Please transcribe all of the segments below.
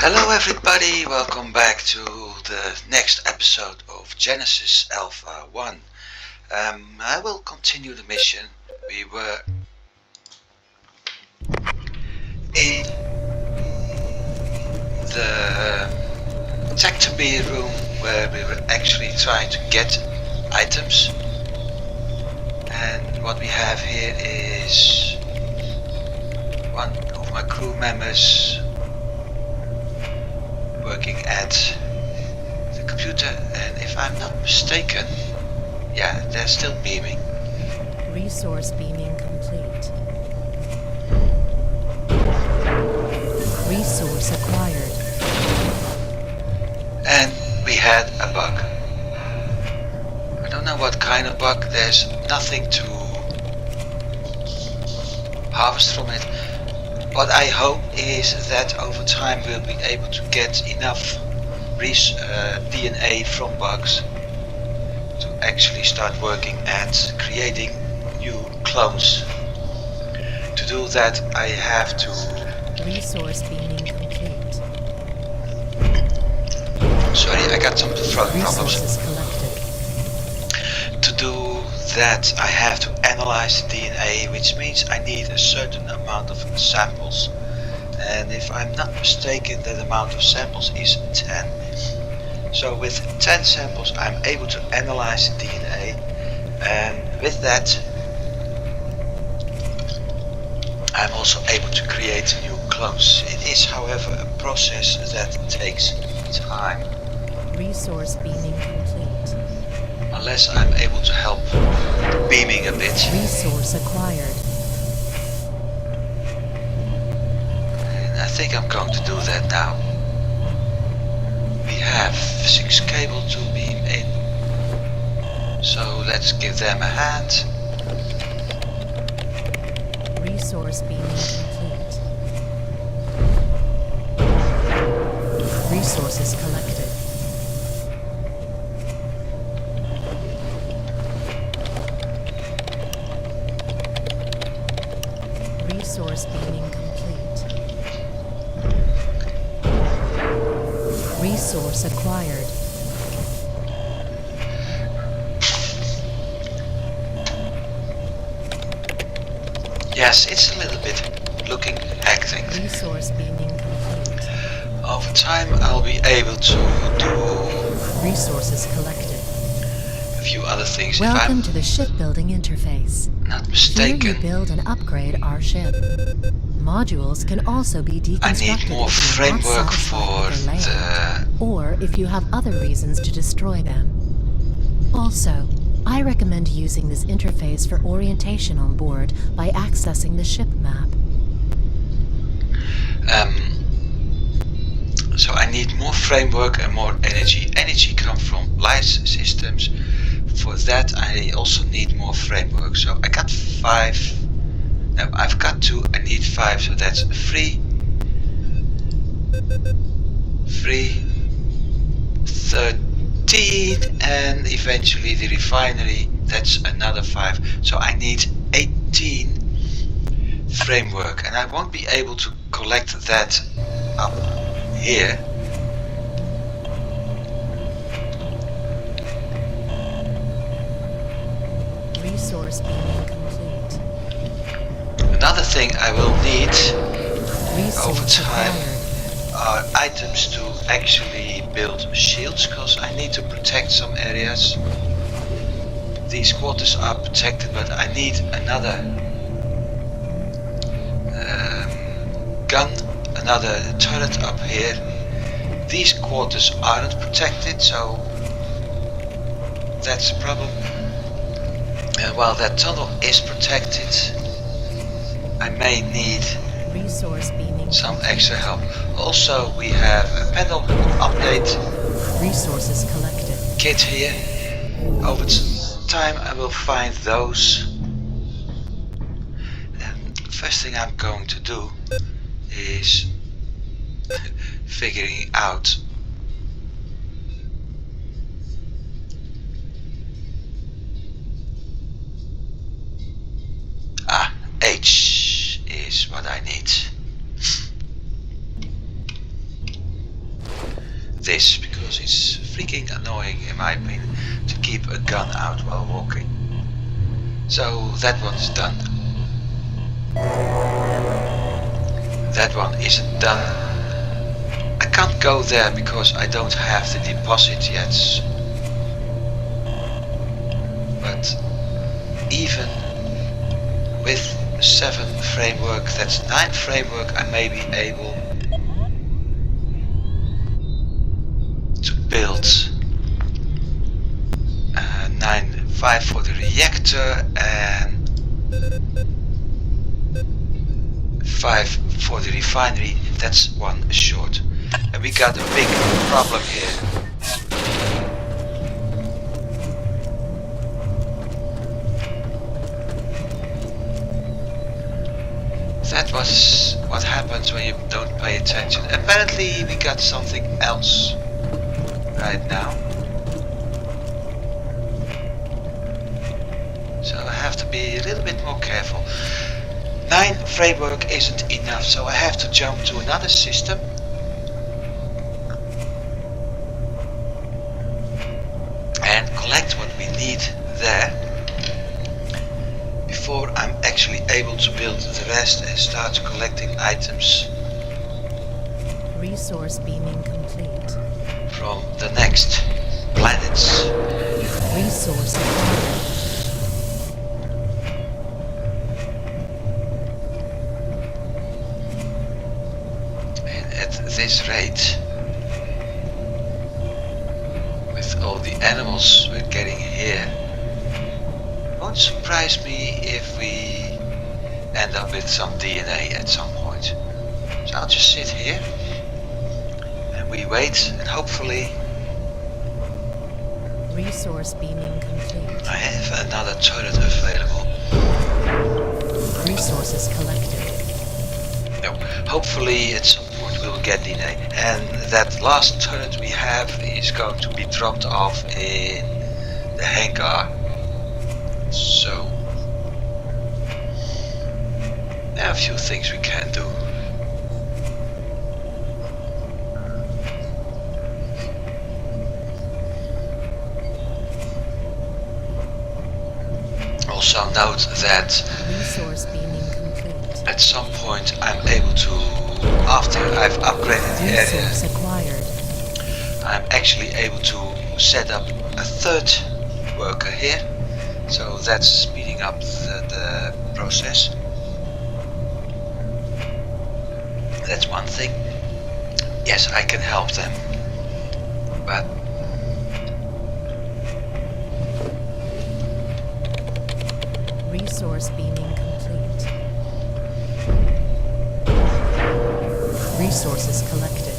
Hello everybody, welcome back to the next episode of Genesis Alpha 1. I will continue the mission. We were in the tech-to-be room where we were actually trying to get items. And what we have here is one of my crew members working at the computer, and if I'm not mistaken, yeah, they're still beaming. Resource beaming complete. Resource acquired. And we had a bug. I don't know what kind of bug. There's nothing to harvest from it. What I hope is that over time we'll be able to get enough DNA from bugs to actually start working at creating new clones. To do that I have to... Resource beaming complete. Sorry, I got some throat problems. Resources collected. To do that I have to analyze the DNA, which means I need a certain amount of samples. And if I'm not mistaken, that amount of samples is 10. So with 10 samples I'm able to analyze the DNA, and with that I'm also able to create new clones. It is, however, a process that takes time. Resource beaming complete. Unless I'm able to help beaming a bit. Resource acquired. And I think I'm going to do that now. We have physics cable to beam in, so let's give them a hand. Resource beaming complete. Resources collected. Resource beaming complete. Resource acquired. Yes, it's a little bit looking hectic. Resource beaming complete. Over time I'll be able to do Resources collected. a few other things. Welcome If to the shipbuilding interface. I'm not Here mistaken, you build and upgrade our ship. Modules can also be I deconstructed need more if you're not framework satisfied for with their layout, the... or if you have other reasons to destroy them. Also, I recommend using this interface for orientation on board by accessing the ship map. So I need more framework and more energy. Energy comes from light systems. For that I also need more framework. So I got 5. No, I've got 2. I need 5. So that's 3, 13, and eventually the refinery. That's another 5. So I need 18 framework, and I won't be able to collect that up here. Resource beaming complete. Another thing I will need Resource over time acquired. are items to actually build shields, because I need to protect some areas. These quarters are protected, but I need another gun, another turret up here. These quarters aren't protected, so that's a problem. While that tunnel is protected, I may need Resource beaming some complete. extra help. Also, we have a panel update Resources collected. kit here. Over time I will find those. And first thing I'm going to do is figuring out H is what I need. this, because it's freaking annoying in my opinion to keep a gun out while walking. So that one's done. That one isn't done. I can't go there because I don't have the deposit yet. But even with 7 framework, that's 9 framework, I may be able to build 5 for the reactor and 5 for the refinery. That's 1 short. And we got a big problem here. That was what happens when you don't pay attention. Apparently we got something else right now. So I have to be a little bit more careful. 9 framework isn't enough, so I have to jump to another system. And collect what we need there before I'm actually able to build the rest and start collecting items. Resource beaming complete. From the next planets. Resource acquired. And at this rate, with all the animals we're getting here, won't surprise me if we end up with some DNA at some point. So I'll just sit here and we wait, and hopefully Resource beaming complete. I have another turret available. Resources collected. No, hopefully at some point we'll get DNA. And that last turret we have is going to be dropped off in the hangar. So there are a few things we can do. Also note that Resource beaming complete. at some point I'm able to, after I've upgraded the Resource area, acquired. I'm actually able to set up a 3rd worker here. So that's speeding up the process. That's one thing. Yes, I can help them, but Resource beaming complete. Resources collected.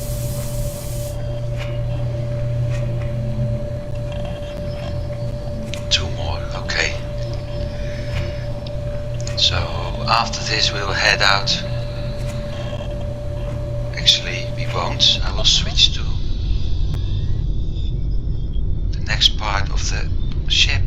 So after this we'll head out. Actually we won't. I will switch to the next part of the ship.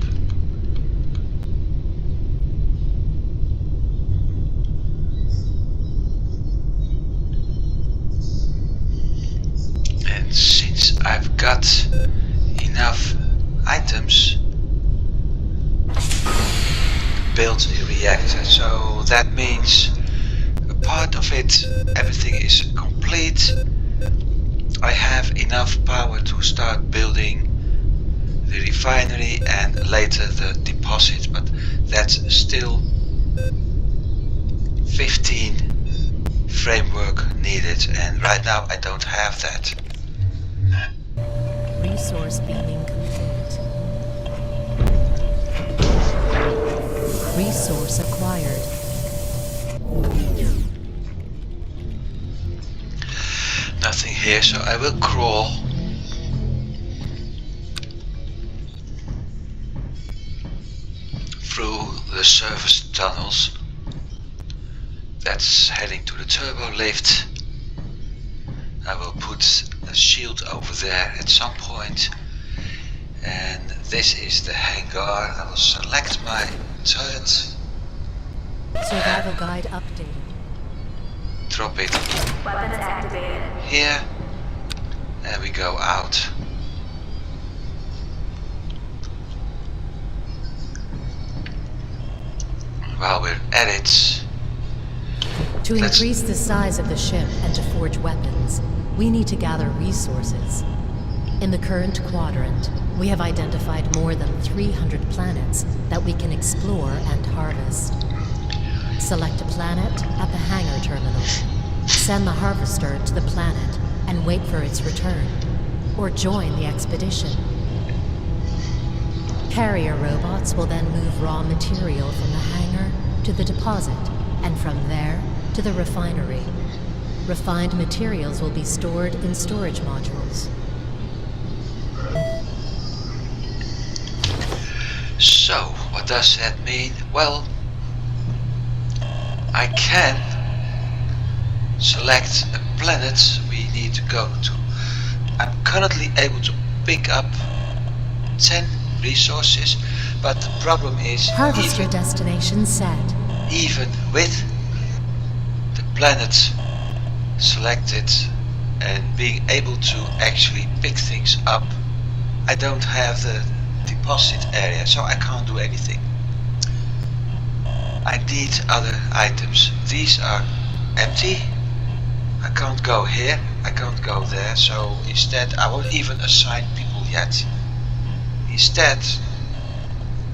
And since I've got enough items, build a reactor, so that means a part of it, everything is complete. I have enough power to start building the refinery and later the deposit, but that's still 15 framework needed, and right now I don't have that. Resource beaming complete. Resource acquired. Nothing here, so I will crawl. Through the surface tunnels. That's heading to the turbo lift. I will put a shield over there at some point. And this is the hangar. I will select my turret. Survival guide updated. Drop it Weapons activated. here. And we go out. While we're at it, To increase the size of the ship and to forge weapons, we need to gather resources. In the current quadrant, we have identified more than 300 planets that we can explore and harvest. Select a planet at the hangar terminal. Send the harvester to the planet and wait for its return, or join the expedition. Carrier robots will then move raw material from the hangar to the deposit, and from there to the refinery. Refined materials will be stored in storage modules. So, what does that mean? Well, I can select a planet we need to go to. I'm currently able to pick up 10 resources, but the problem is Harvester destination set. Even with the planet selected and being able to actually pick things up, I don't have the deposit area, so I can't do anything. I need other items. These are empty. I can't go here, I can't go there, so instead I won't even assign people yet. Instead,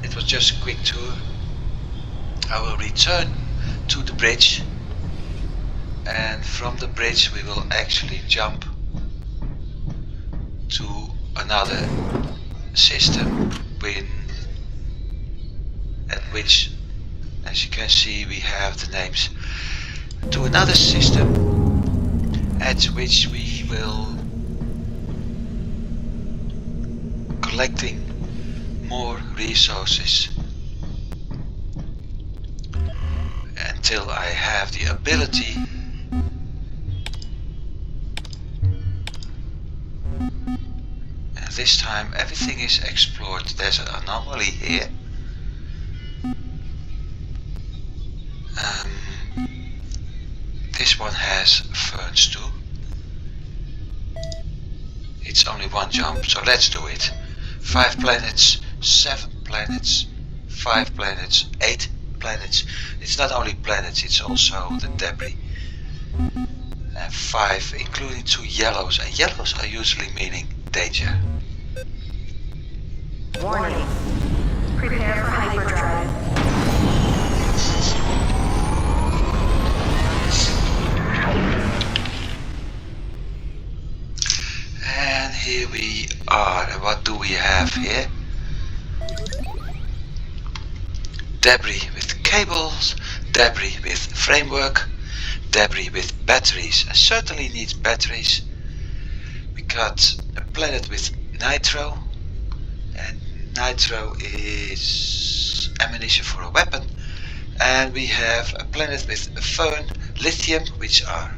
it was just a quick tour. I will return to the bridge, and from the bridge we will actually jump to another system at which, as you can see, we have the names, to another system at which we will collecting more resources until I have the ability and this time everything is explored. There's an anomaly here. This one has ferns too. It's only one jump, so let's do it. 5 planets, 7 planets, 5 planets, 8 planets. It's not only planets, it's also the debris. And 5, including 2 yellows, and yellows are usually meaning danger. Warning. Prepare for hyperdrive. And here we are. And what do we have here? Debris with cables, debris with framework, debris with batteries. I certainly need batteries. We got a planet with nitro, and nitro is ammunition for a weapon. And we have a planet with fern, lithium, which are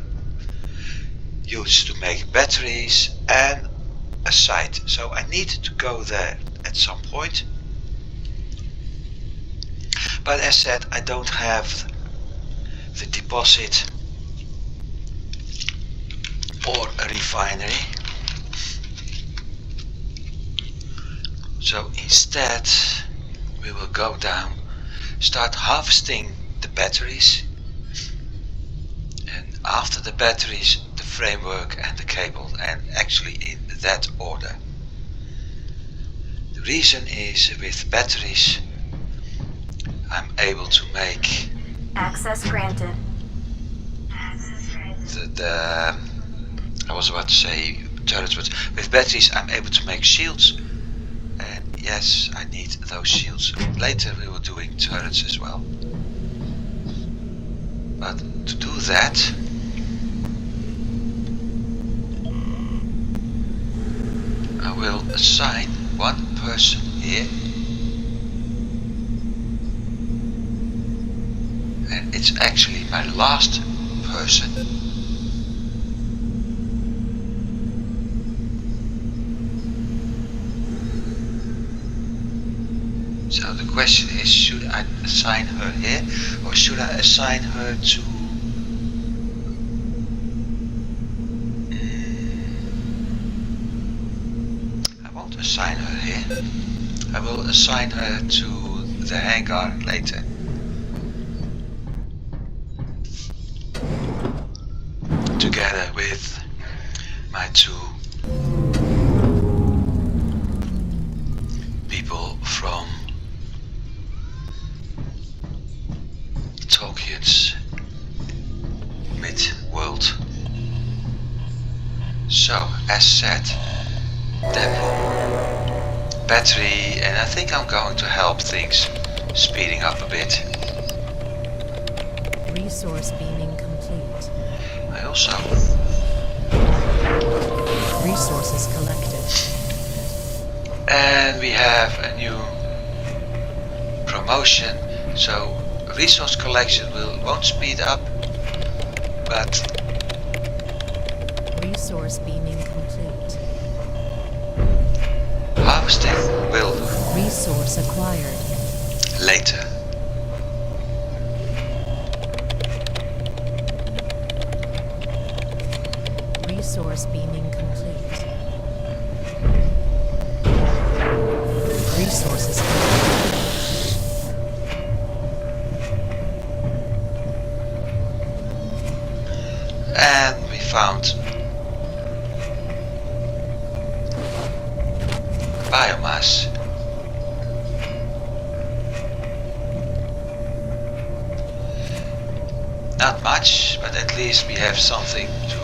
used to make batteries, and a site. So I need to go there at some point. But as said, I don't have the deposit or a refinery. So instead we will go down, start harvesting the batteries, and after the batteries the framework and the cable, and actually in that order. The reason is with batteries I'm able to make Access granted. I was about to say turrets, but with batteries I'm able to make shields, and yes, I need those shields. Later we were doing turrets as well. But to do that I will assign one person here, and it's actually my last person. So the question is, should I assign her here, or should I assign her to assign her here. I will assign her to the hangar later. Together with my two people from Tolkien's mid-world. So, as said, depot, battery, and I think I'm going to help things speeding up a bit. Resource beaming complete. I also Resources collected. and we have a new promotion, so resource collection won't speed up, but Resource beaming complete. harvesting will Resource acquired. later. Resource beaming complete. Resources collected. And we found biomass. Not much, but at least we have something to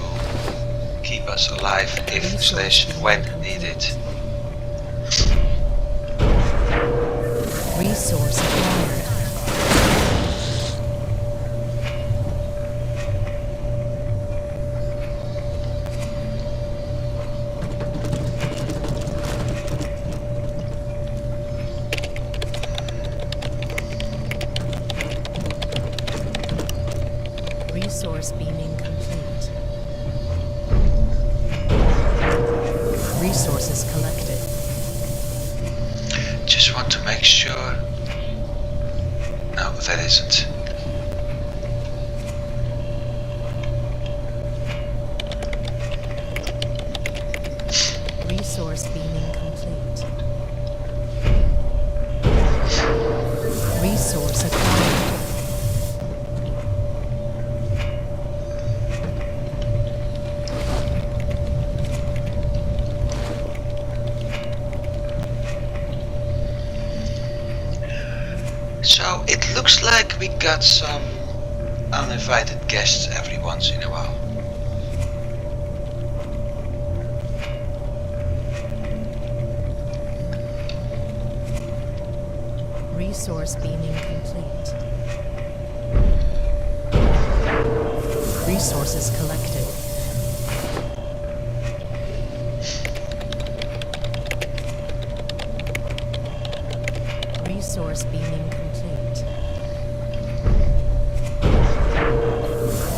keep us alive if slash when needed. Resource acquired. Resource beaming complete. Resources collected. Just want to make sure. No, that isn't. Resource beaming complete. Resource acquired. So it looks like we got some uninvited guests every once in a while. Resource beaming complete. Resources collected. Resource beaming complete.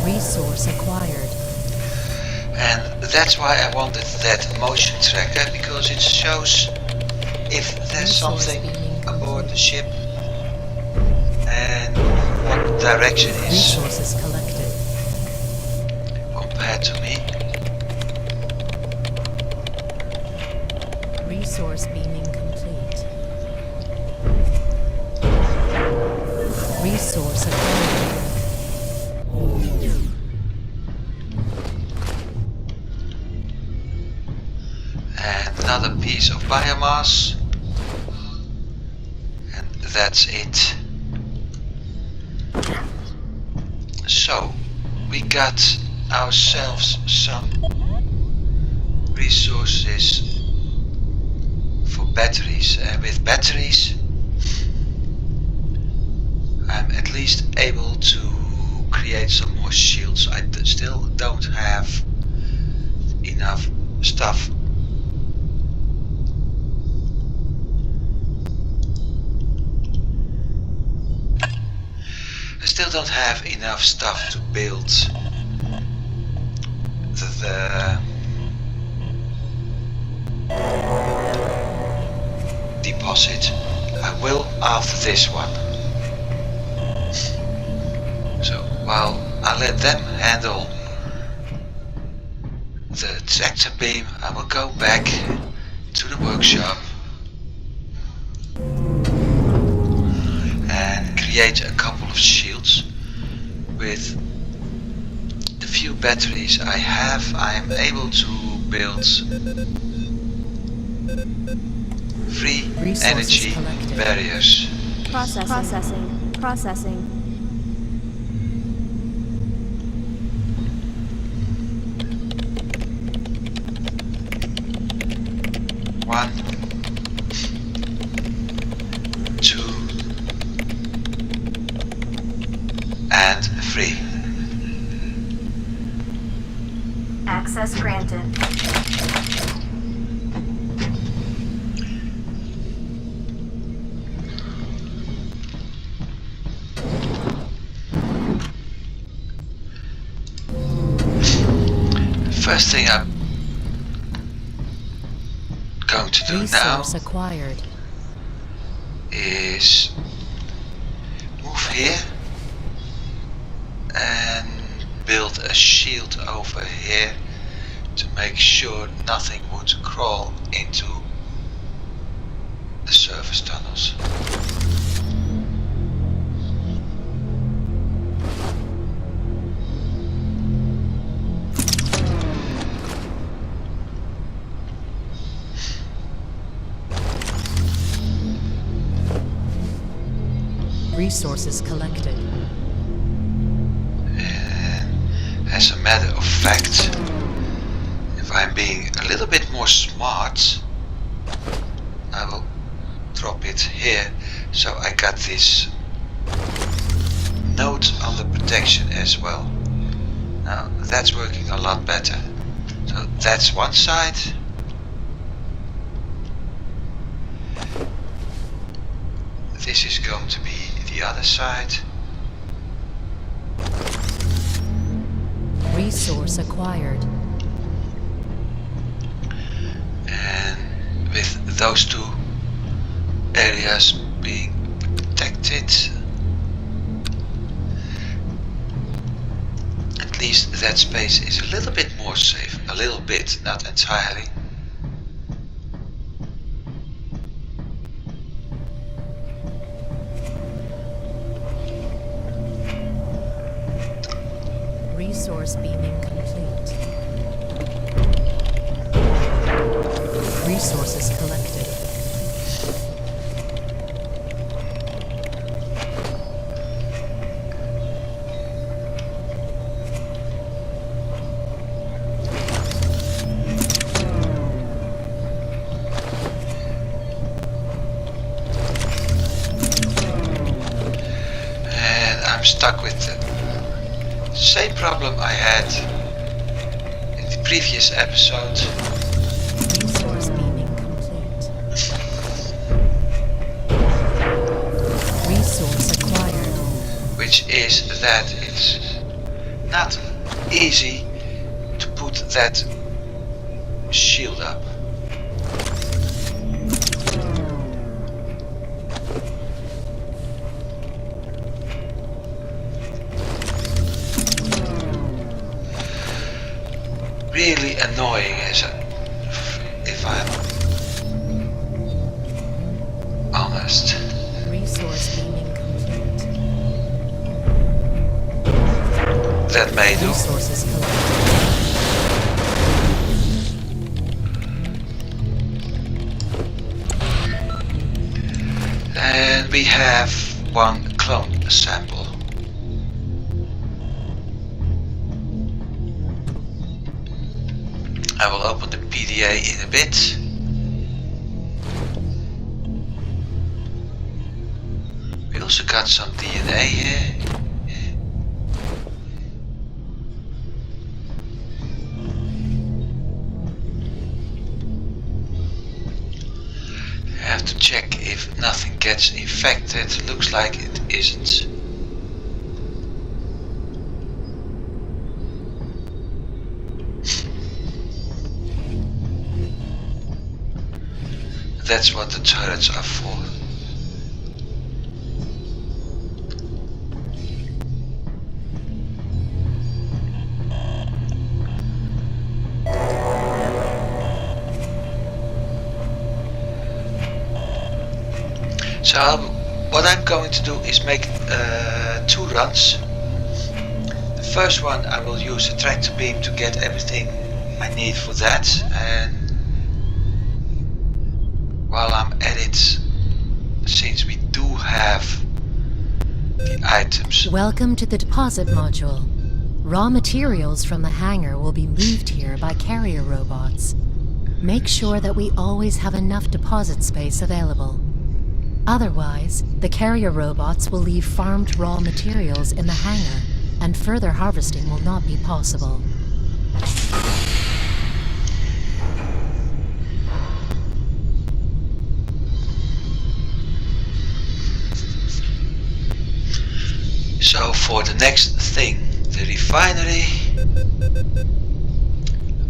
Resource acquired. And that's why I wanted that motion tracker, because it shows if there's Resource something beaming aboard the ship and what direction is Resources collected. compared to me. Resource beaming complete. Resource acquired. And another piece of biomass. And that's it. So, we got ourselves some resources for batteries, and with batteries I'm at least able to create some more shields. I still don't have enough stuff. I still don't have enough stuff to build the deposit. I will after this one. So while I let them handle the tractor beam, I will go back to the workshop and create a couple of shields. With the few batteries I have, I am able to build 3 energy barriers. Processing. 1, 2, and 3. Access granted. First thing I'm going to do now Resource acquired. is move here and build a shield over here to make sure nothing would crawl into the surface tunnels. Resources collected. As a matter of fact, if I'm being a little bit more smart, I will drop it here, so I got this note on the protection as well. Now that's working a lot better. So that's one side. This is going to be the other side. Resource acquired. And with those 2 areas being protected, at least that space is a little bit more safe. A little bit, not entirely. Resource beaming complete. Resources collected. And I'm stuck with the same problem I had in the previous episode. Resource beaming complete. Resource acquired. Which is that it's not easy to put that shield up. Really annoying, if I'm honest. Resource beaming complete. That may do. Resources collected. And we have 1 clone sample. I will open the PDA in a bit. We also got some DNA here. I have to check if nothing gets infected. Looks like it isn't. That's what the turrets are for. So what I'm going to do is make 2 runs. The first one I will use a tractor beam to get everything I need for that, and while I'm at it, since we do have the items. Welcome to the deposit module. Raw materials from the hangar will be moved here by carrier robots. Make sure that we always have enough deposit space available. Otherwise, the carrier robots will leave farmed raw materials in the hangar, and further harvesting will not be possible. So for the next thing, the refinery,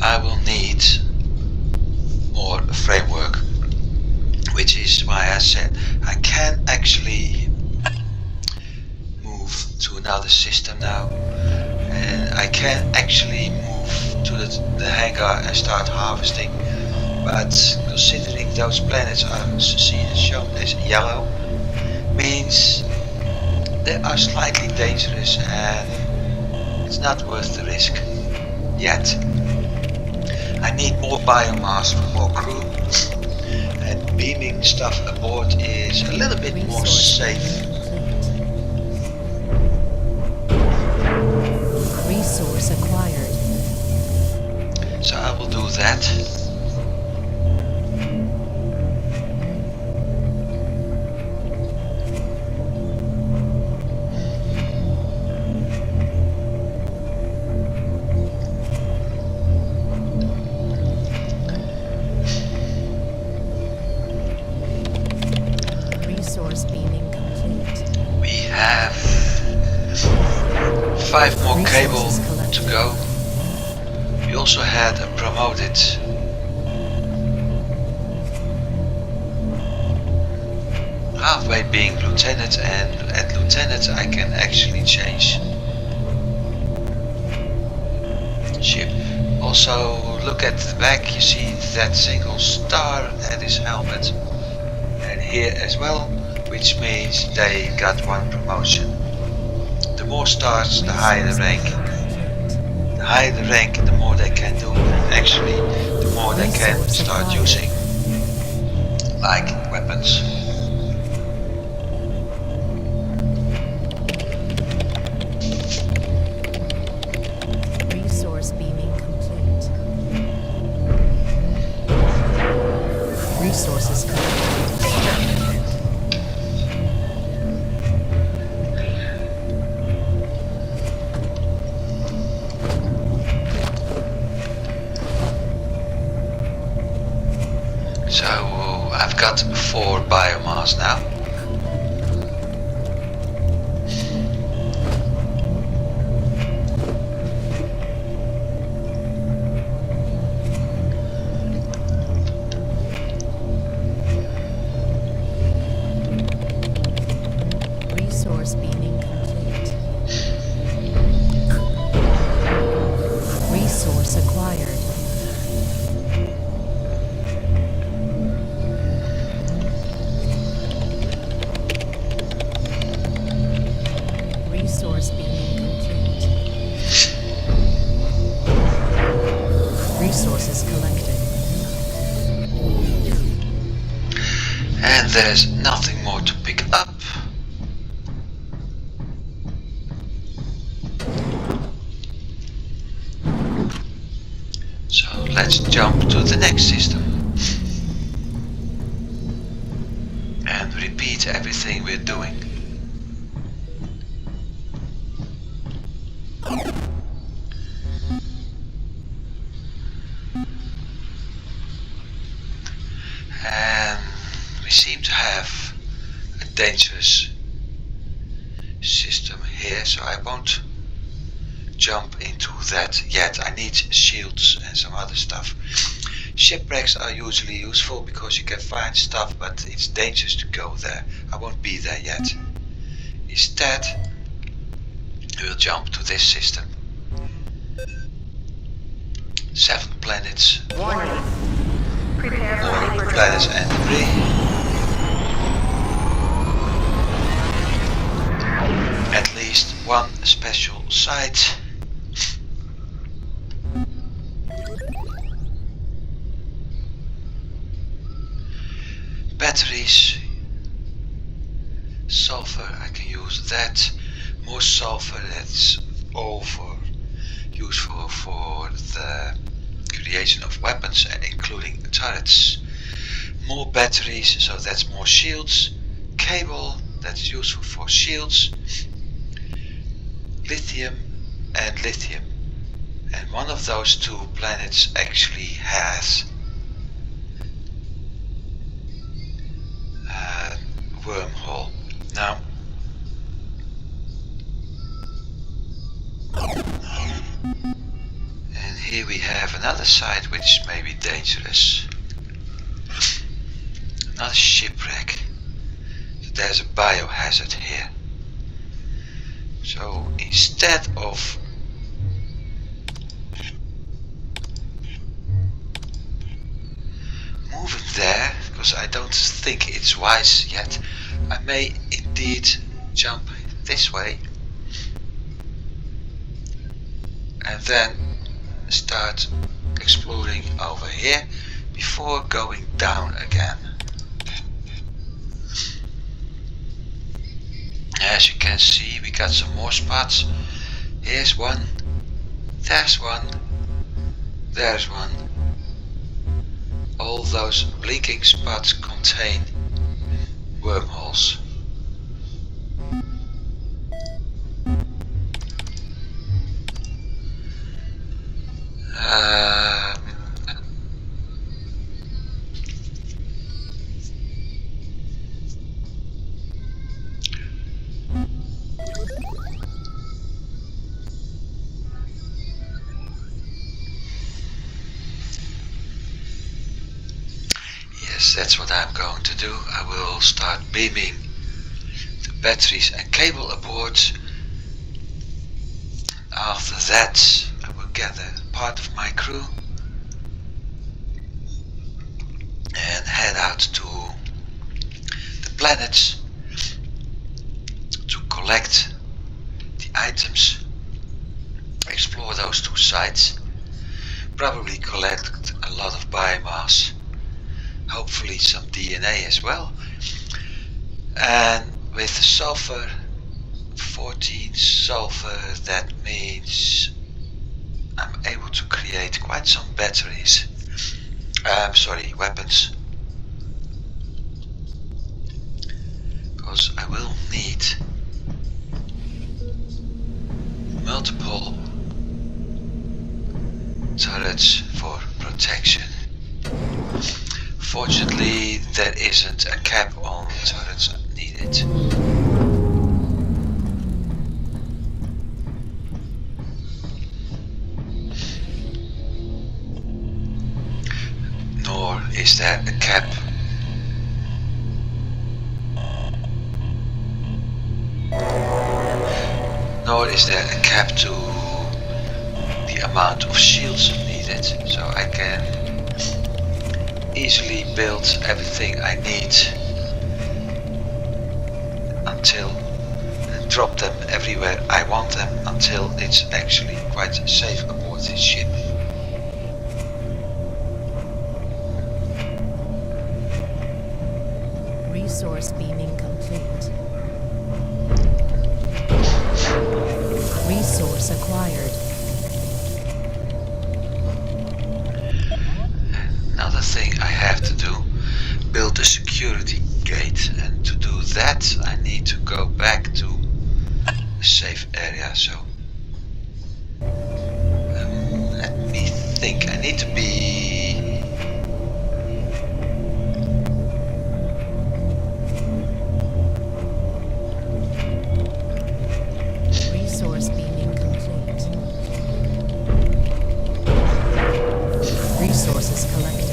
I will need more framework, which is why I said I can actually move to another system now, and I can actually move to the hangar and start harvesting, but considering those planets are shown as yellow, means they are slightly dangerous and it's not worth the risk yet. I need more biomass for more crew, and beaming stuff aboard is a little bit more safe. Resource acquired. So I will do that. Resource beaming complete. We have 5 more cable to go. We also had a promoted halfway being lieutenant, and at lieutenant I can actually change ship. Also look at the back, you see that single star at his helmet, and here as well, which means they got 1 promotion. The more stars, the higher the rank. The higher the rank, the more they can do, and actually the more they can start using like weapons. Resource beaming complete. Resources collected. So I've got 4 biomass now. Resource beaming complete. Resource acquired. Resource beaming complete. Resources collected. And there's nothing more to pick up. So let's jump to the next system and repeat everything we're doing. And we seem to have a dangerous system here, so I won't jump into that yet. I need shields and some other stuff. Shipwrecks are usually useful because you can find stuff, but it's dangerous to go there. I won't be there yet. Instead, we'll jump to this system. 7 planets. Warning. Prepare for More hyperdrive. planets and debris. one special site. Batteries, sulfur, I can use that. More sulfur, that's over useful for the creation of weapons, including turrets. More batteries, so that's more shields. Cable, that's useful for shields. Lithium and lithium. And one of those two planets actually has a wormhole. Now, and here we have another site which may be dangerous. Another shipwreck. So there's a biohazard here. So instead of moving there, because I don't think it's wise yet, I may indeed jump this way and then start exploring over here before going down again. As you can see, we got some more spots. Here's one, there's one, there's one. All those blinking spots contain wormholes. Yes, that's what I'm going to do. I will start beaming the batteries and cable aboard. After that, I will gather part of my crew and head out to the planets to collect the items, explore those two sites, probably collect a lot of biomass, hopefully some DNA as well. And with sulfur, 14 sulfur, that means I'm able to create quite some batteries. Weapons. Because I will need multiple turrets for protection. Fortunately, there isn't a cap on turrets needed. Nor is there a cap to the amount of shields needed, so I can easily build everything I need and drop them everywhere I want them until it's actually quite safe aboard this ship. Resource beaming complete. Resource acquired. Another thing I have to do, build a security gate, and to do that I need to go back to a safe area. So let me think. I need to be Resource beaming complete. Resources collected.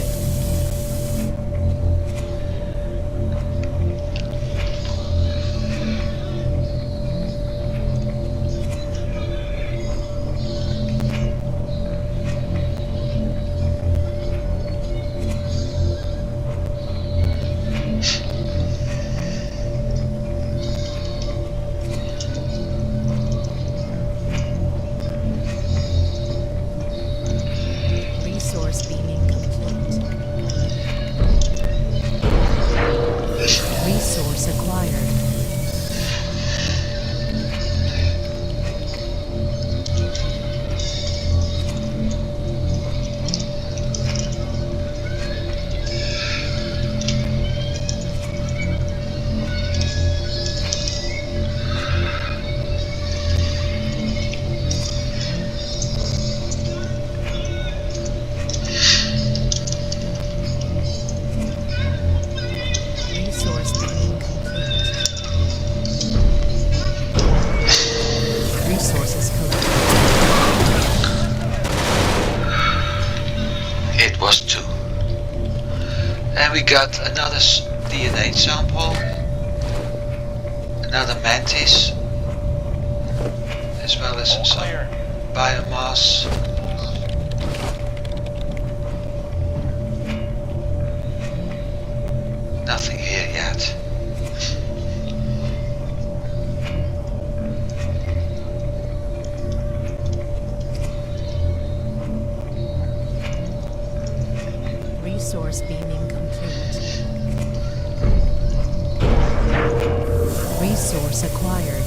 we got another DNA sample, another mantis, as well as some biomass. Nothing here yet. Resource beaming complete. Resource acquired.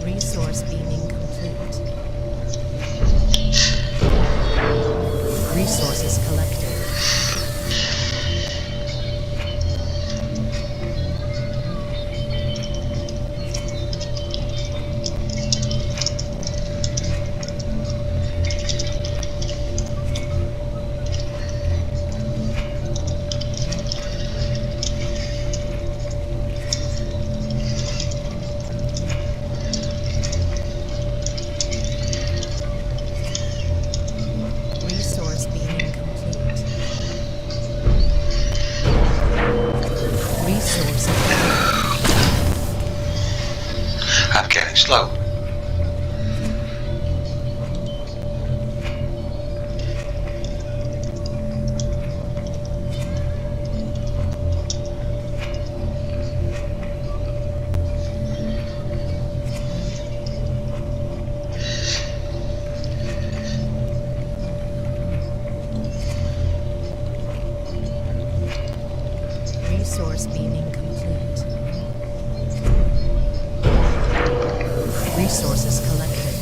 Resource beaming complete. Resources collected. Resource beaming complete. Resource acquired. I'm getting slow. Resource beaming complete. Resources collected.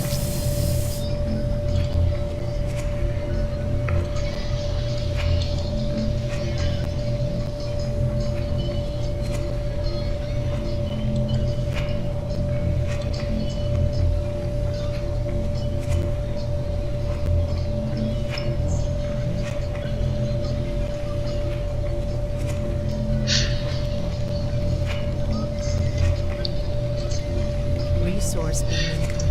Resource beaming complete.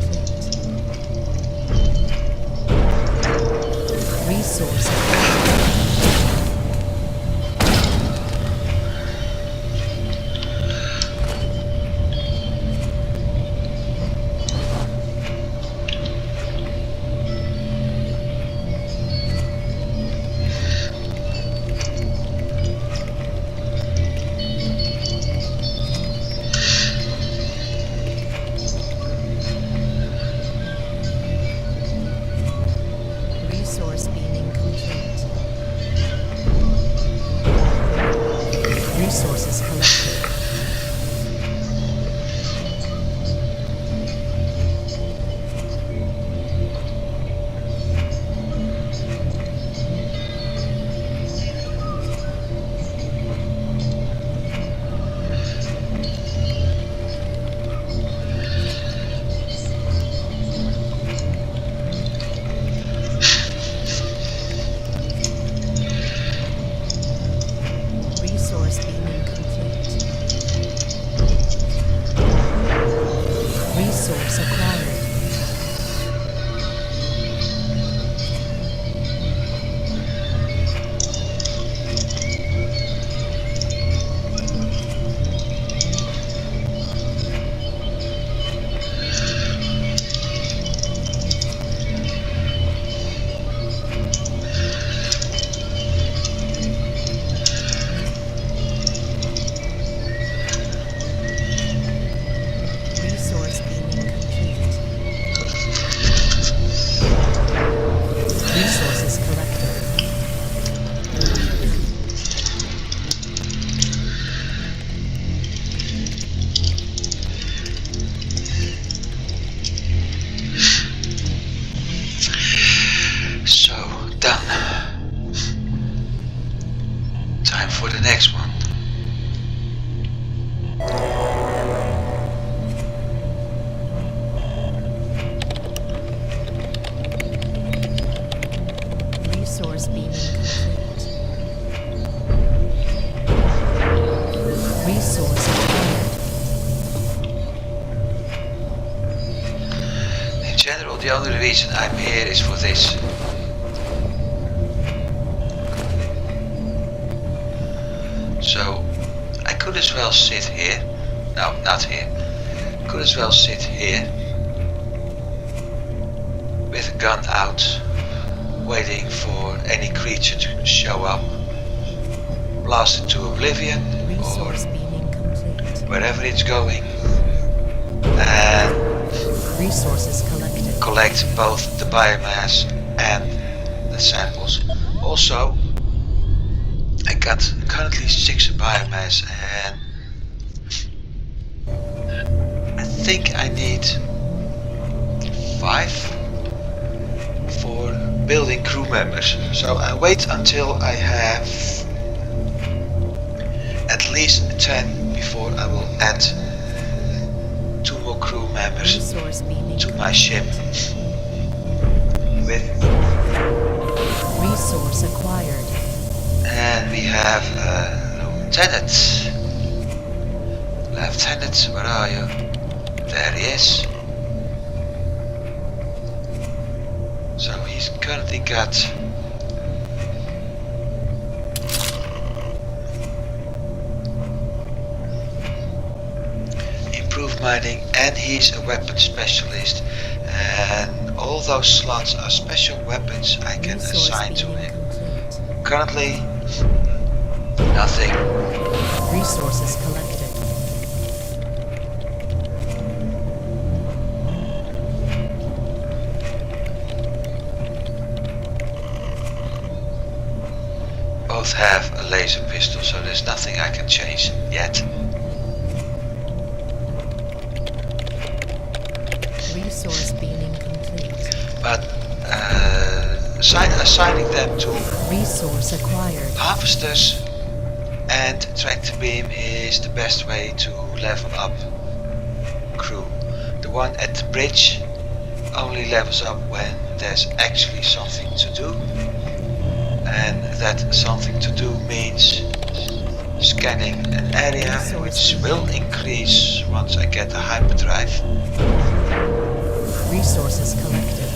Resource beaming complete. Resource acquired. In general, the only reason I'm here is for this. So I could as well sit here. No, not here. Could as well sit here with a gun out, waiting for any creature to show up, blast it to oblivion, Resource beaming complete. wherever it's going, and Resources collected. collect both the biomass and the samples. Also, I got currently 6 biomass, and I think I need 5 for building crew members. So I wait until I have at least 10 before I will add 2 more crew members Resource beaming to my ship. With Resource acquired. and we have a lieutenant. Lieutenant, where are you? There he is. So he's currently got improved mining, and he's a weapon specialist, and all those slots are special weapons I can assign to him. Currently, nothing. Resources collected. Both have a laser pistol, so there's nothing I can change yet. Resource beaming complete. But assigning them to Resource acquired. harvesters and tractor beam is the best way to level up crew. The one at the bridge only levels up when there's actually something to do, and that something to do means scanning an area, which will increase once I get the hyperdrive. Resources collected.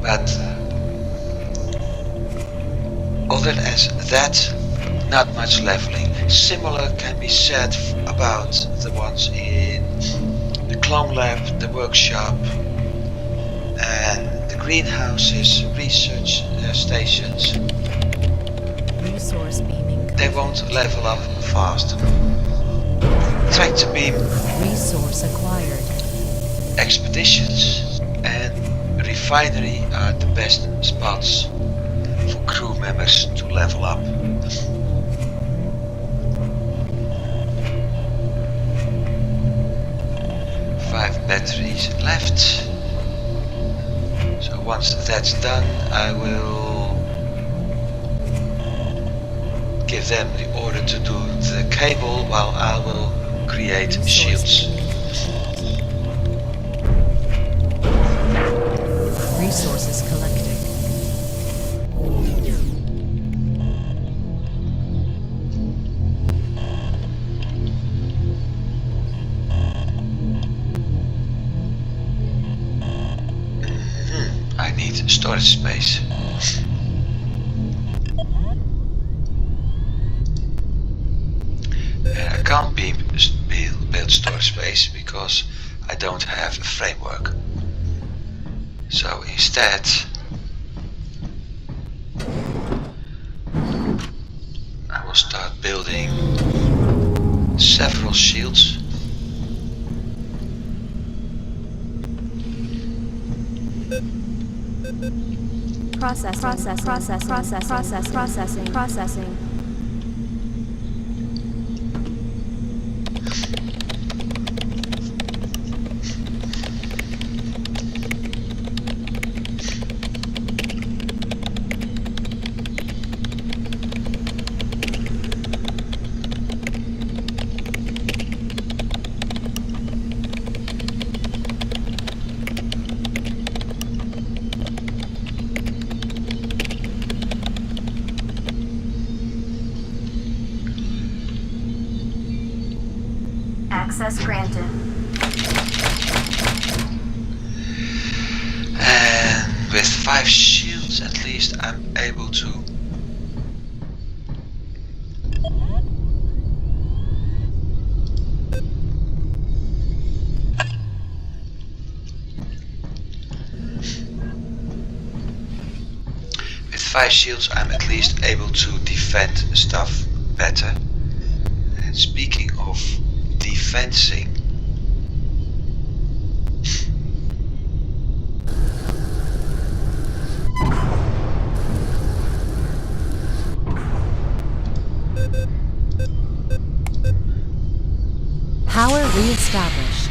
But other than that, not much leveling. Similar can be said about the ones in the clone lab, the workshop, and the greenhouses, research stations. Resource beaming They won't level up fast. Tractor beam, Resource acquired. expeditions, and refinery are the best spots for crew members to level up. Five batteries left. So once that's done, I will give them the order to do the cable while I will create shields. Resources collected. I need storage space. I can't build storage space because I don't have a framework. So instead, I will start building several shields. Processing. Access granted. And with 5 shields at least I'm able to with 5 shields I'm at least able to defend stuff better. And speaking of defending, Power re-established.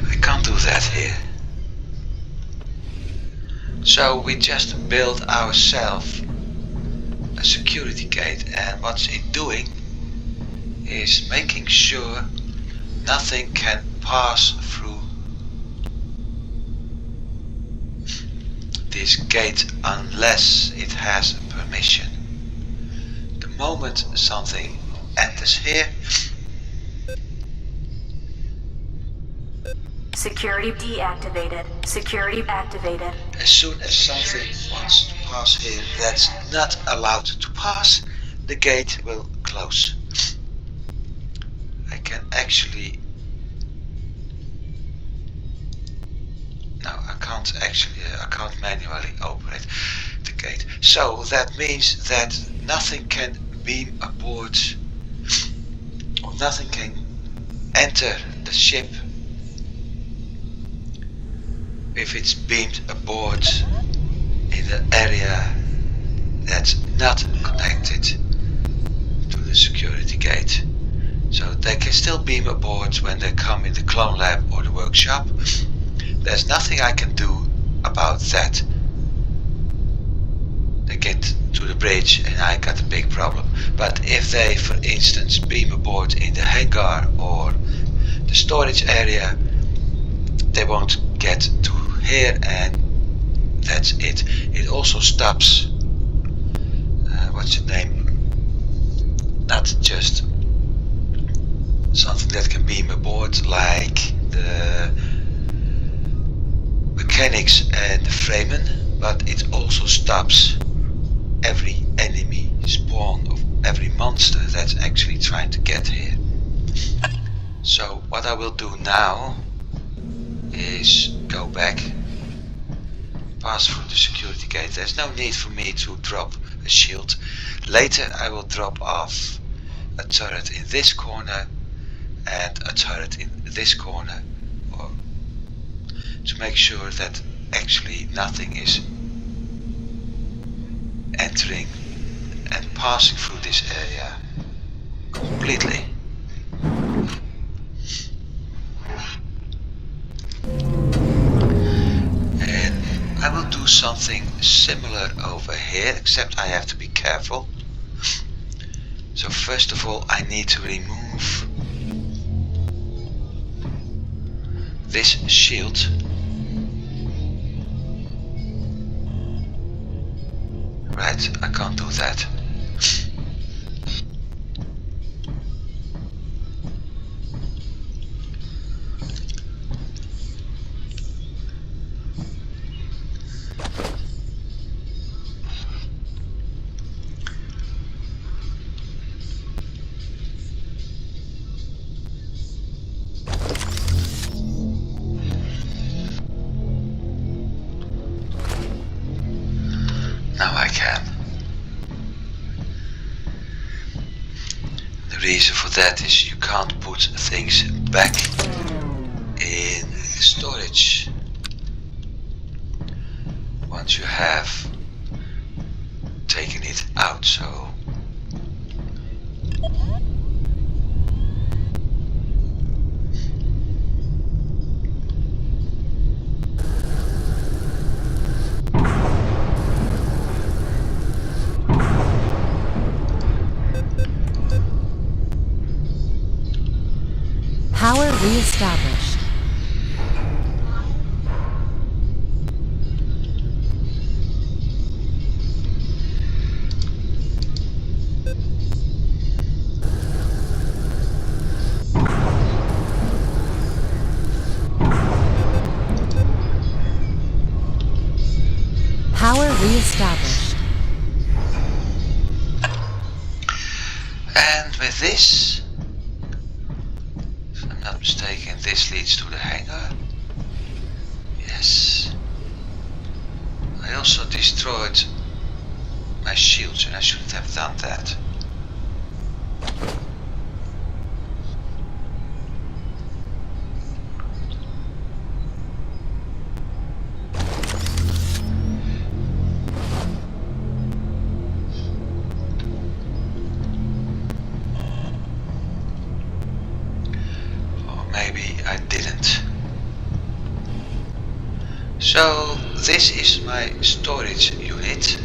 I can't do that here. So we just build ourselves a security gate, and what's it doing is making sure nothing can pass through this gate unless it has permission. The moment something enters here, Security deactivated. Security activated. as soon as something wants to pass here that's not allowed to pass, the gate will close. I can actually... No, I can't manually operate the gate. So that means that nothing can beam aboard, or nothing can enter the ship if it's beamed aboard in an area that's not connected to the security gate. So they can still beam aboard when they come in the clone lab or the workshop. There's nothing I can do about that. They get to the bridge and I got a big problem. But if they, for instance, beam aboard in the hangar or the storage area, they won't get to here, and that's it. It also stops, what's the name? Not just something that can beam aboard like the mechanics and the Fremen, but it also stops every enemy spawn of every monster that's actually trying to get here. So what I will do now is go back, pass through the security gate. There's no need for me to drop a shield. Later I will drop off a turret in this corner and a turret in this corner, or to make sure that actually nothing is entering and passing through this area completely. And I will do something similar over here, except I have to be careful. So first of all I need to remove this shield. Right, I can't do that. Now I can. The reason for that is you can't put things back in storage once you have taken it out, so re-established. Power re-established. And with this, if I'm not mistaken, this leads to the hangar. Yes. I also destroyed my shields and I shouldn't have done that. Maybe I didn't. So this is my storage unit,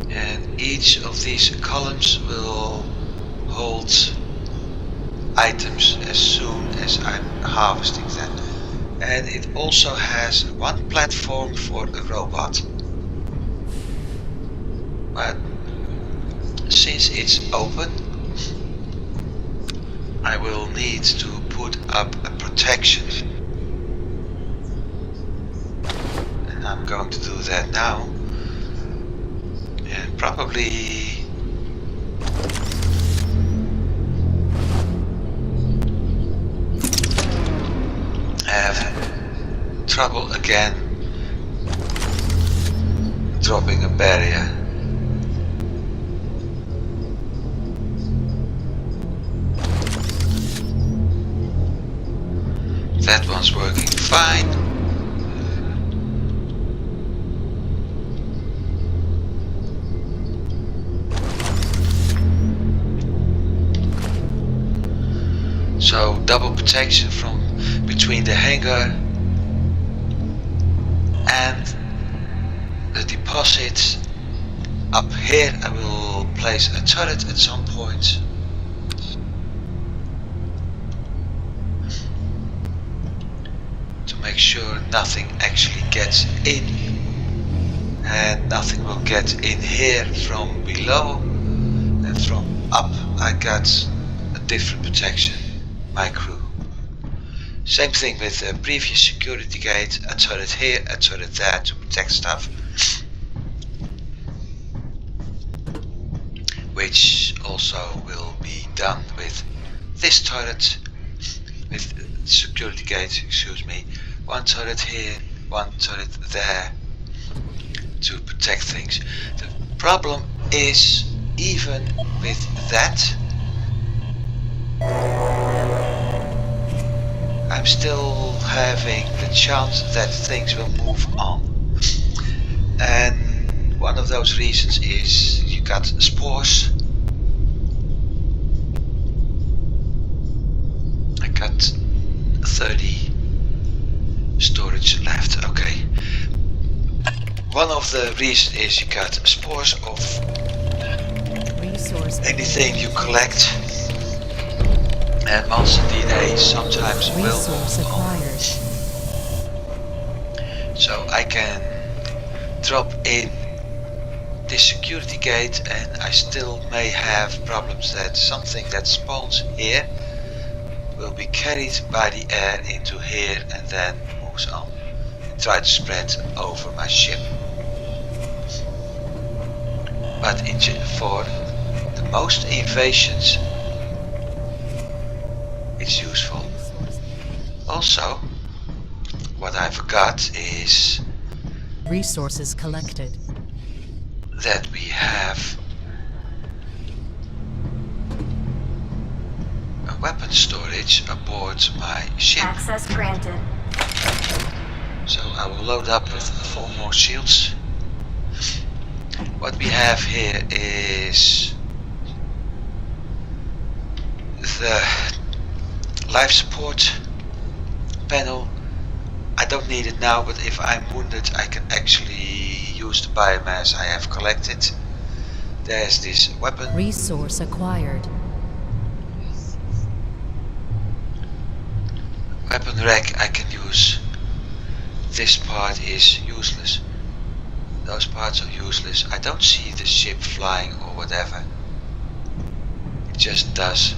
and each of these columns will hold items as soon as I'm harvesting them. And it also has one platform for a robot, but since it's open, I will need to put up a protection, and I'm going to do that now, and probably have trouble again dropping a barrier. That one's working fine. So double protection from between the hangar and the deposit. Up here I will place a turret at some point. Make sure nothing actually gets in, and nothing will get in here from below, and from up I got a different protection, my crew. Same thing with the previous security gate, a turret here, a turret there to protect stuff, which also will be done with this turret, with security gate, excuse me. One turret here, one turret there to protect things. The problem is, even with that, I'm still having the chance that things will move on. And one of those reasons is you got spores. I got 30 storage left. Okay. One of the reasons is you got spores of anything you collect, and monster DNA sometimes will move on. So I can drop in this security gate, and I still may have problems that something that spawns here will be carried by the air into here and then moves on and try to spread over my ship. But for the most invasions it's useful. Also, what I forgot is resources collected, that we have a weapon storage aboard my ship. Access granted. So I will load up with 4 more shields. What we have here is the life support panel. I don't need it now, but if I'm wounded I can actually use the biomass I have collected. There's this weapon. Resource acquired. Weapon rack I can use. This part is useless. Those parts are useless. I don't see the ship flying or whatever. It just does.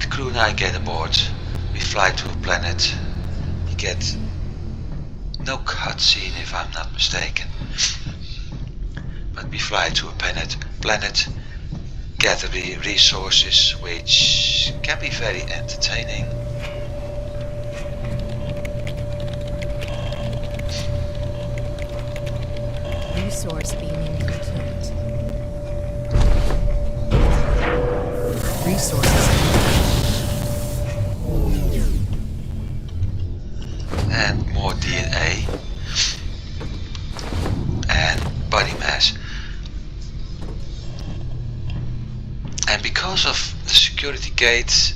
The crew and I get aboard. We fly to a planet. We get no cutscene if I'm not mistaken. But we fly to a planet, gather the resources, which can be very entertaining. Resource beaming complete. Resources And more DNA and body mass. And because of the security gates,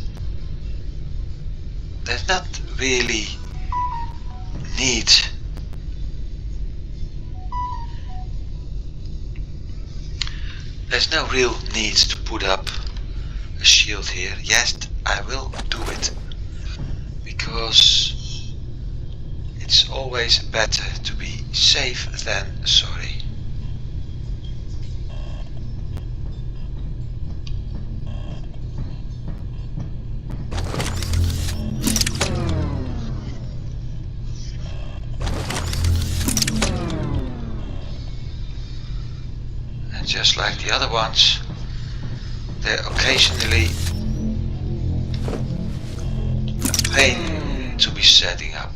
there's not really need there's no real need to put up a shield here. Yes, I will do it because it's always better to be safe than sorry. And just like the other ones, they're occasionally a pain to be setting up.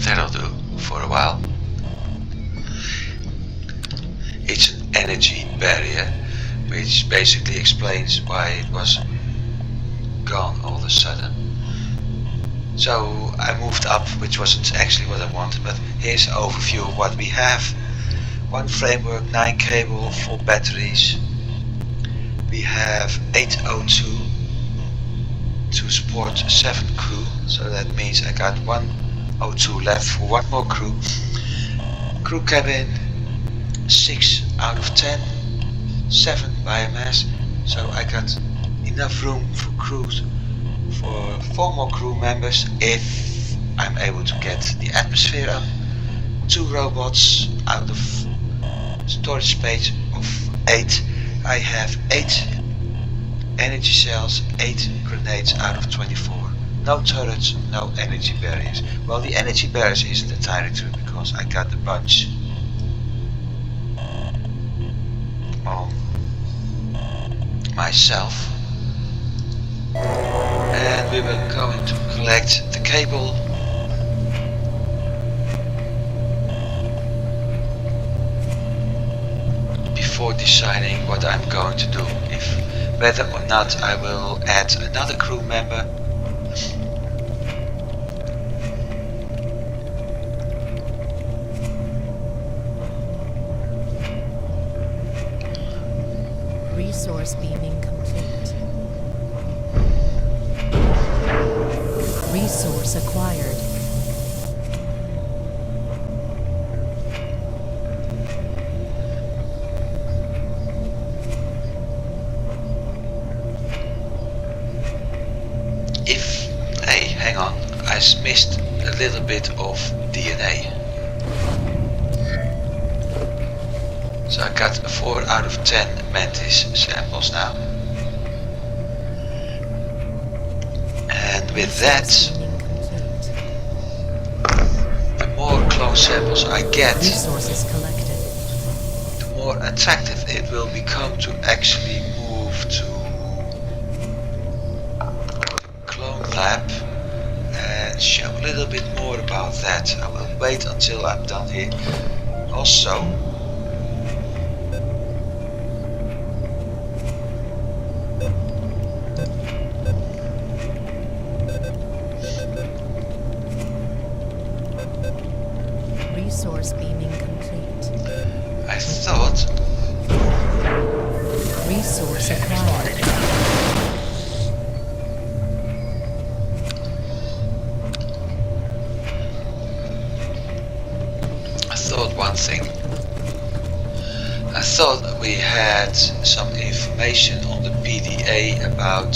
That'll do for a while. It's an energy barrier, which basically explains why it was gone all of a sudden. So I moved up, which wasn't actually what I wanted, but here's an overview of what we have. One framework, 9 cable, 4 batteries. We have 8 O2 to support 7 crew, so that means I got 1 O2 left for 1 more crew. Crew cabin, 6 out of 10, 7 biomass, so I got enough room for crews for 4 more crew members if I'm able to get the atmosphere up. 2 robots out of storage space of 8. I have 8 energy cells, 8 grenades out of 24. No turrets, no energy barriers. Well, the energy barriers isn't entirely true because I got a bunch on myself. And we were going to collect the cable. Before deciding what I'm going to do, whether or not I will add another crew member. resource beaming complete. Resource acquired. Hey, hang on, I missed a little bit of DNA. So I got 4 out of 10 mantis samples now. And with that, the more clone samples I get, resources collected, the more attractive it will become to actually move to clone lab and show a little bit more about that. I will wait until I'm done here. Also, resource beaming complete. I thought Resource acquired. one thing. I thought we had some information on the PDA about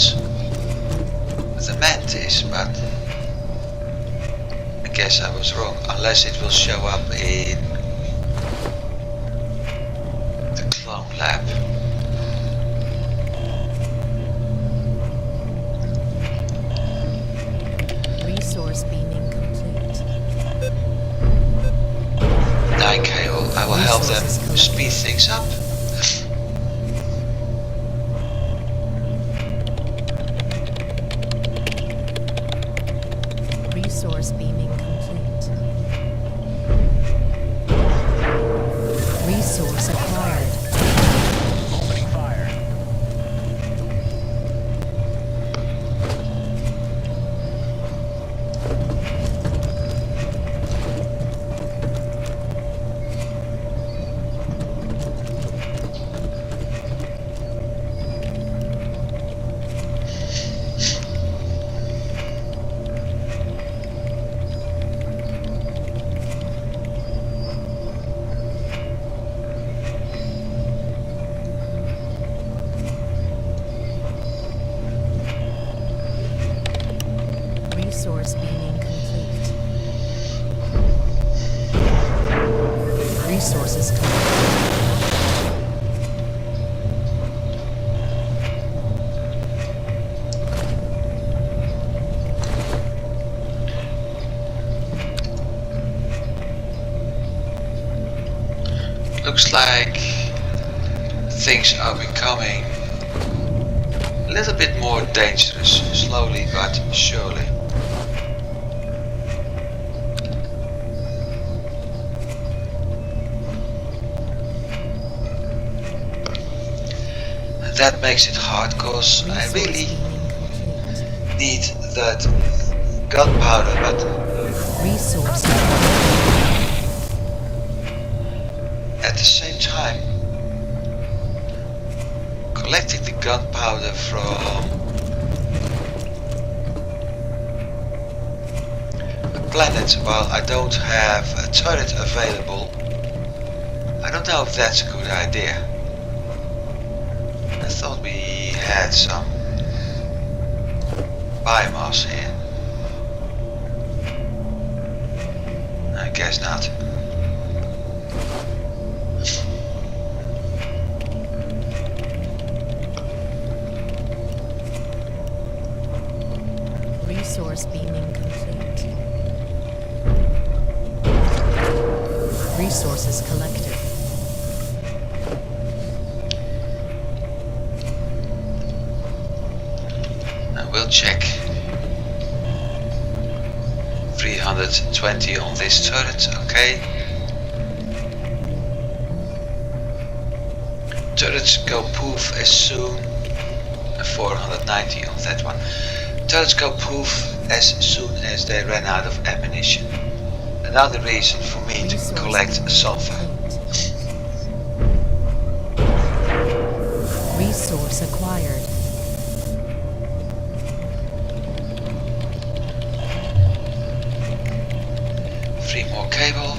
the mantis, but I guess I was wrong, unless it will show up in the clone lab. Resource beaming complete. 9 cable, I will help them speed things up. Resource beaming complete. Resource acquired. Opening fire. Resource beaming complete. Resources collected. Looks like things are becoming a little bit more dangerous, slowly but surely. And that makes it hard, cause I really need that gunpowder, but Resource at the same time collecting the gunpowder from a planet while I don't have a turret available, I don't know if that's a good idea. I thought we had some biomass here. I guess not. Resource beaming complete. Resources collected. I will check. 320 on this turret, okay. Turrets go poof as soon. 490 on that one. Turrets go poof as soon as they ran out of ammunition. Another reason for me to collect sulfur. Resource acquired. Three more cable.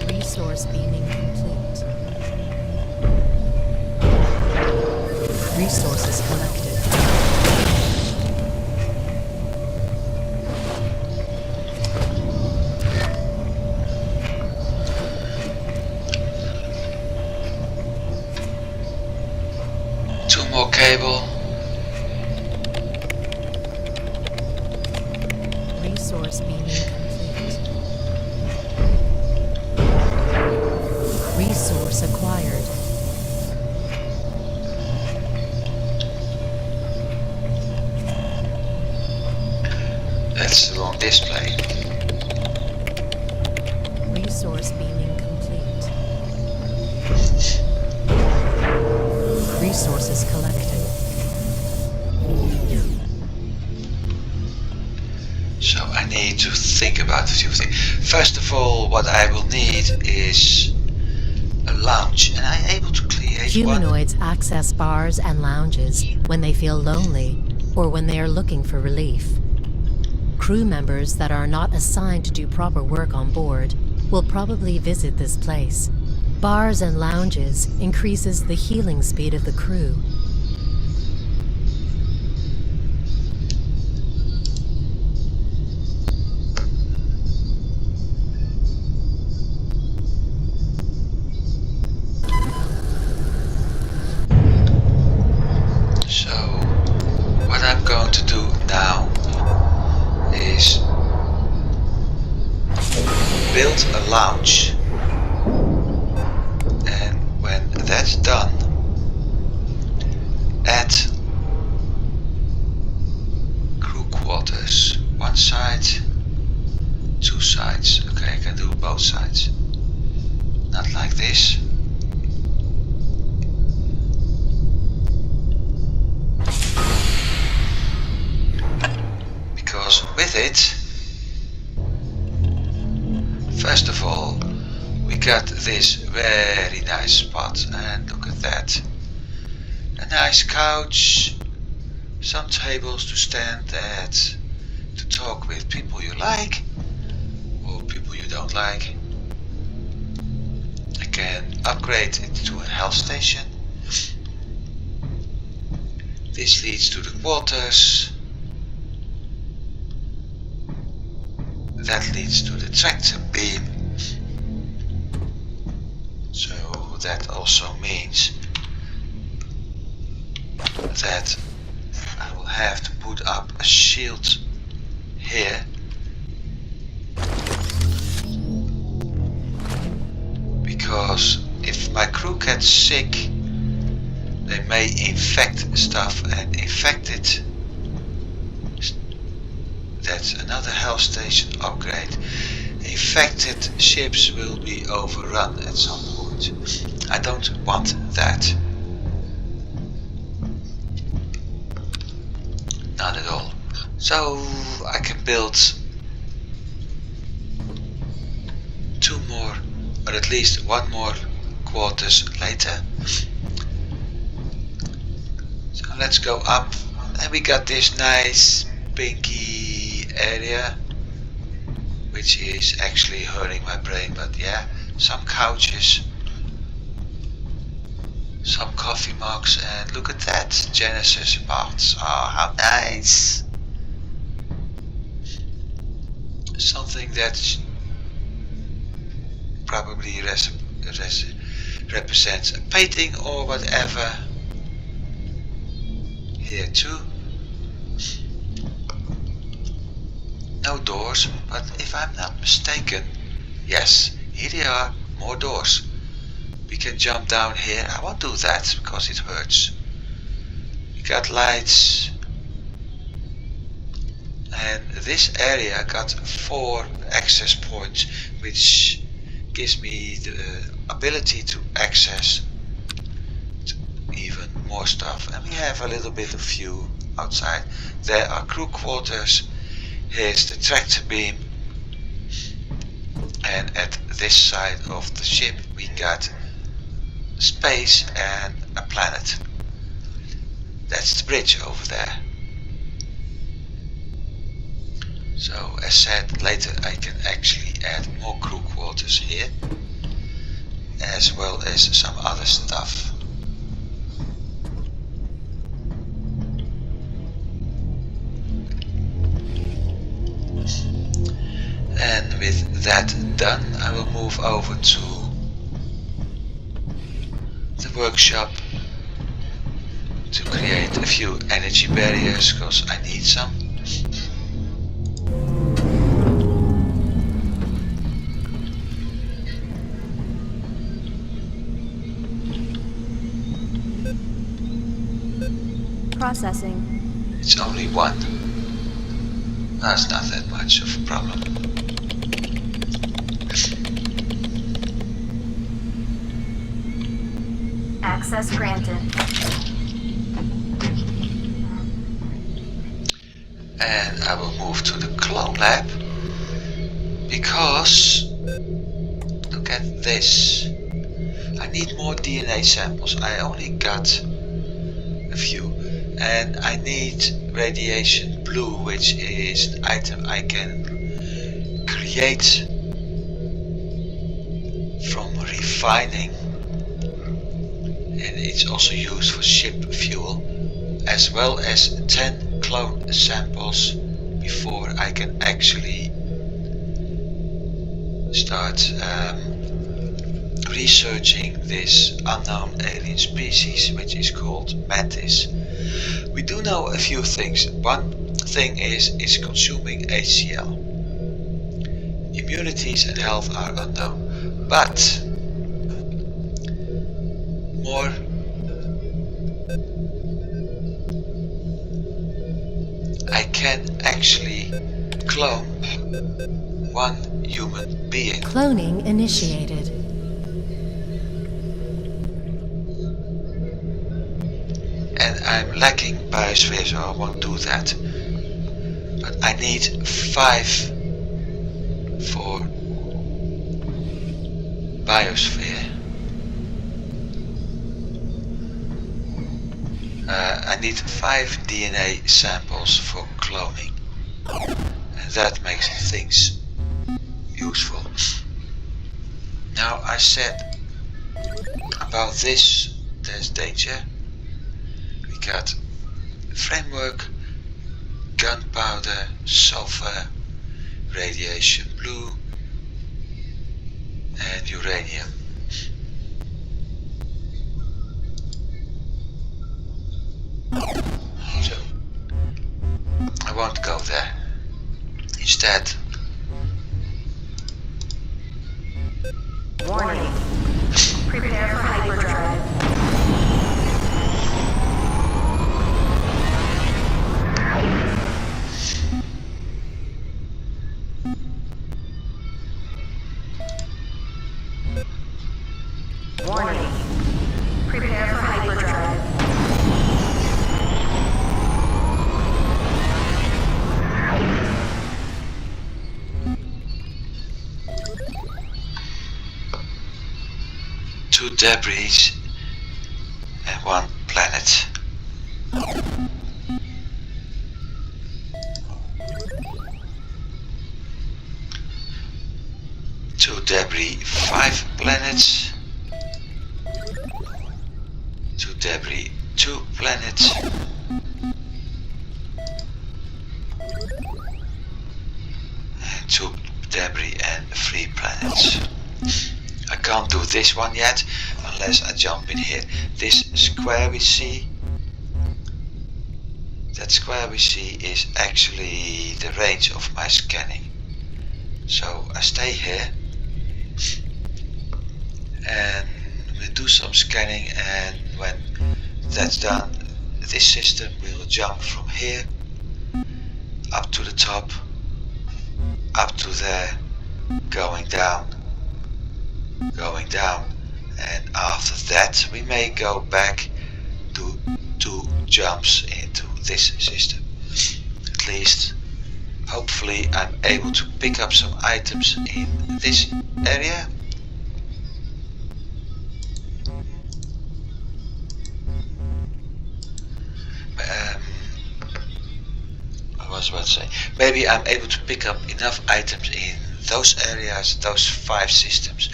Resource beaming complete. Resources collected. Two more cable. Resource beaming complete. Resource acquired. That's the wrong display. Resource beaming complete. Resources collected. So I need to think about a few things. First of all, what I will need is a lounge, and I'm able to create one. Humanoids access bars and lounges when they feel lonely or when they are looking for relief. Crew members that are not assigned to do proper work on board will probably visit this place. Bars and lounges increases the healing speed of the crew. So, what I'm going to do now is build a lounge, and when that's done, add crew quarters. One side, two sides. Okay, I can do both sides. Not like this. Because with it, first of all, we got this very nice spot, and look at that. A nice couch, some tables to stand at, to talk with people you like or people you don't like. I can upgrade it to a health station. This leads to the quarters. That leads to the tractor beam. So that also means that I will have to put up a shield here. Because if my crew gets sick, they may infect stuff, and infected, that's another health station upgrade. Infected ships will be overrun at some point. I don't want that. Not at all. So I can build two more, or at least one more quarters later. So let's go up, and we got this nice pinky area, which is actually hurting my brain, but yeah, some couches, some coffee mugs, and look at that, Genesis box. Oh, how nice. Something that probably represents a painting or whatever. Here too. No doors, but if I'm not mistaken, yes, here they are, more doors. We can jump down here. I won't do that because it hurts. We got lights, and this area got 4 access points, which gives me the ability to access even more stuff. And we have a little bit of view outside. There are crew quarters. Here's the tractor beam, and at this side of the ship we got space and a planet. That's the bridge over there. So as said, later I can actually add more crew quarters here, as well as some other stuff. And with that done, I will move over to the workshop to create a few energy barriers, because I need some. Processing. It's only one. That's not that much of a problem. Access granted. And I will move to the clone lab, because look at this. I need more DNA samples. I only got a few. and I need radiation blue, which is an item I can create from refining, and it's also used for ship fuel, as well as 10 clone samples before I can actually start researching this unknown alien species, which is called mantis. We do know a few things. One thing is it's consuming HCl. Immunities and health are unknown, but more I can actually clone one human being. Cloning initiated. And I'm lacking biosphere, so I won't do that. But I need 5 for biosphere. I need 5 DNA samples for cloning, and that makes things useful. Now I said about this, there's danger. We got framework, gunpowder, sulfur, radiation blue, and uranium. So I won't go there. Instead, Warning. Prepare for hyperdrive. Warning. Prepare for hyperdrive. two debris and one planet. Two debris, 5 planets. Two debris, 2 planets. And 2 debris and 3 planets. I can't do this one yet unless I jump in here. This square we see, that square we see is actually the range of my scanning. So I stay here and we do some scanning, and when that's done, this system will jump from here up to the top, up to there, going down, and after that we may go back to 2 jumps into this system. At least hopefully I'm able to pick up some items in this area. I was about to say, maybe I'm able to pick up enough items in those areas, those 5 systems,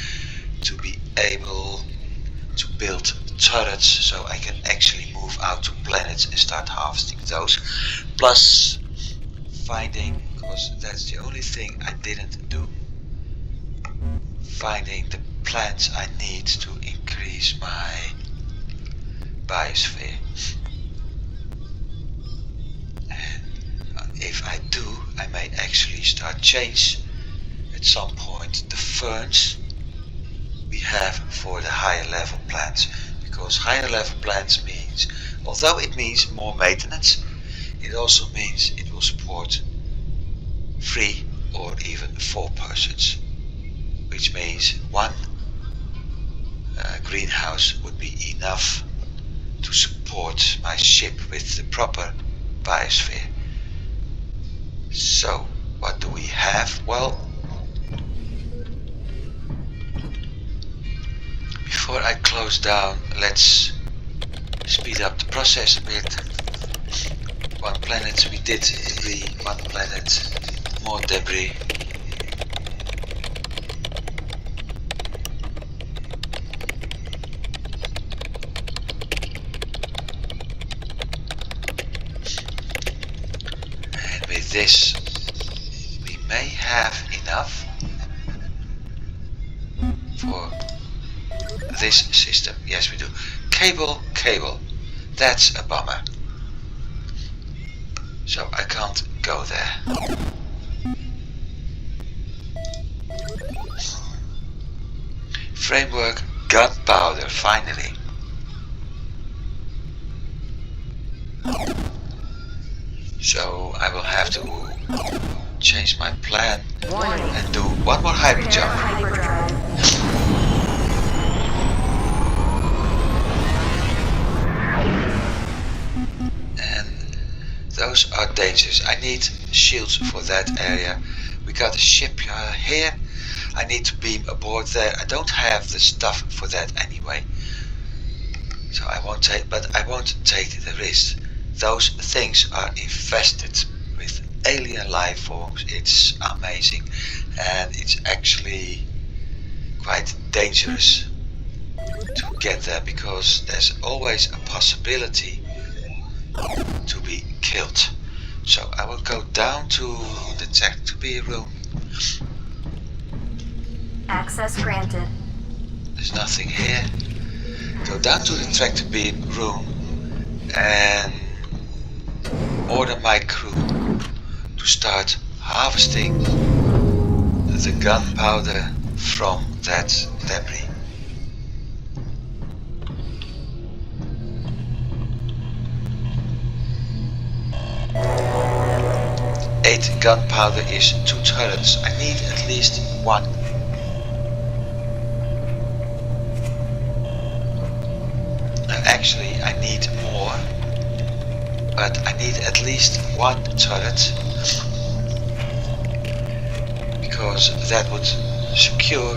to be able to build turrets so I can actually move out to planets and start harvesting those. Plus finding, because that's the only thing I didn't do, finding the plants I need to increase my biosphere. And if I do, I may actually start change at some point the ferns we have for the higher level plants, because higher level plants means, although it means more maintenance, it also means it will support 3 or even 4 persons, which means 1 greenhouse would be enough to support my ship with the proper biosphere. So what do we have? Well, before I close down, let's speed up the process a bit. One planet one planet, more debris. And with this, we may have enough for this system. Yes, we do. Cable. That's a bummer. So I can't go there. Framework, gunpowder, finally. So I will have to change my plan and do one more hyper Prepare for jump. hyperdrive. And those are dangerous. I need shields for that area. We got a ship here. I need to beam aboard there. I don't have the stuff for that anyway. So I won't take the risk. Those things are infested with alien life forms. It's amazing, and it's actually quite dangerous to get there because there's always a possibility to be killed. So I will go down to the tech-to-be room. Access granted. There's nothing here. Go down to the tractor beam room and order my crew to start harvesting the gunpowder from that debris. Eight gunpowder is 2 turrets. I need at least 1. Actually, I need more, but I need at least 1 turret because that would secure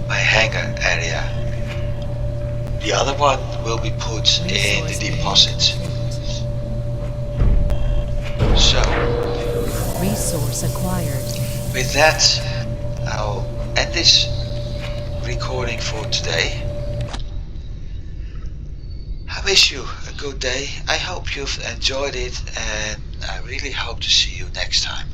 my hangar area. The other one will be put in the deposit. So, Resource acquired. with that, I'll end this recording for today. I wish you a good day. I hope you've enjoyed it, and I really hope to see you next time.